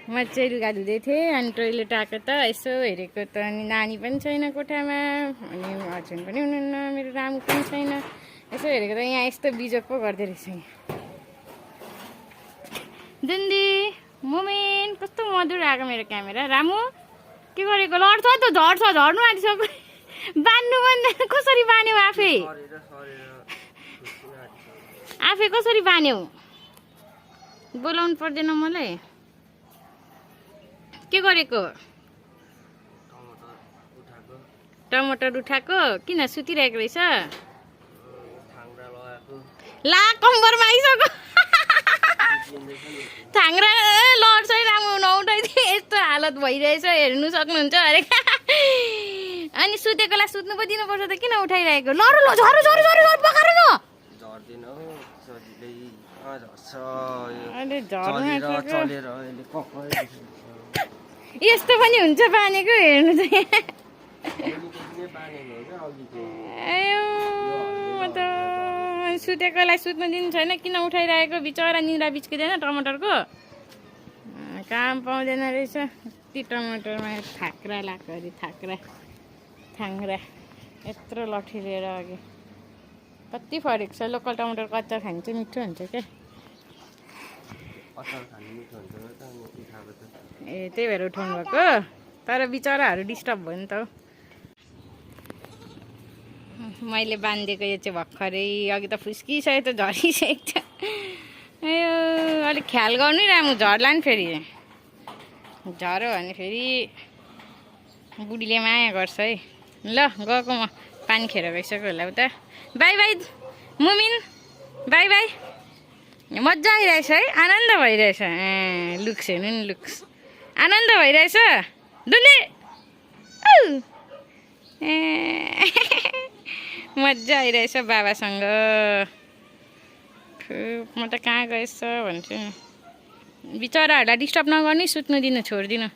म चाहिँ लुगा धुँदै थिएँ अनि टोइलेट आएको त यसो हेरेको त अनि नानी पनि छैन कोठामा अनि हस्बेन्ड पनि हुनुहुन्न मेरो रामु पनि छैन यसो हेरेको त यहाँ यस्तो बिजोग पो गर्दै रहेछ यहाँ दिन्दी मोमेन कस्तो मधुर आएको मेरो क्यामेरा रामु के गरेको लड्छ त झर्छ झर्नु आँटिसक्यो बान्नु पनि कसरी बान्यौ आफै आफै कसरी बान्यौ बोलाउनु पर्दैन मलाई के गरेको टमाटर उठाएको किन सुतिरहेको रहेछ ला कम्बरमा आइसक्यो थाङ्रा लड्छ है राम्रो नउठाइदिए यस्तो हालत भइरहेछ हेर्नु सक्नुहुन्छ अरे अनि सुतेकोलाई सुत्नु पो दिनुपर्छ त किन उठाइरहेको लड्नु ल झरो झरो झरो झरो पकाएर न यस्तो पनि हुन्छ बानेको हेर्नु त म त सुतेकोलाई सुत्नु दिनु छैन किन उठाइरहेको बिचरा निद्रा बिच्किँदैन टमाटरको काम पाउँदैन रहेछ ती टमाटरमा थाक्रा लाग्यो अरे थाङ्रा यत्रो लट्ठी लिएर अघि कति फरक छ लोकल टमाटरको अचार खानु चाहिँ मिठो हुन्छ क्या ए त्यही भएर उठाउनु भएको तर बिचराहरू डिस्टर्ब भयो नि त मैले बाँधिदिएको यो चाहिँ भर्खरै अघि त फुस्किसक्यो त झरिसकेको छ यो अलिक ख्याल गर्नु राम्रो झर्ला नि फेरि झऱ्यो भने फेरि बुढीले माया गर्छ है ल गएको म पानी खेर गइसक्यो होला उता by by Mumin by by मजा आइरहेछ है आनन्द भइरहेछ लुक्स हेर्नु नि लुक्स आनन्द भइरहेछ दुले मजा आइरहेछ बाबासँग म त कहाँ गएछ भन्छु नि बिचराहरूलाई डिस्टर्ब नगर्ने सुत्नु दिनु छोडिदिनु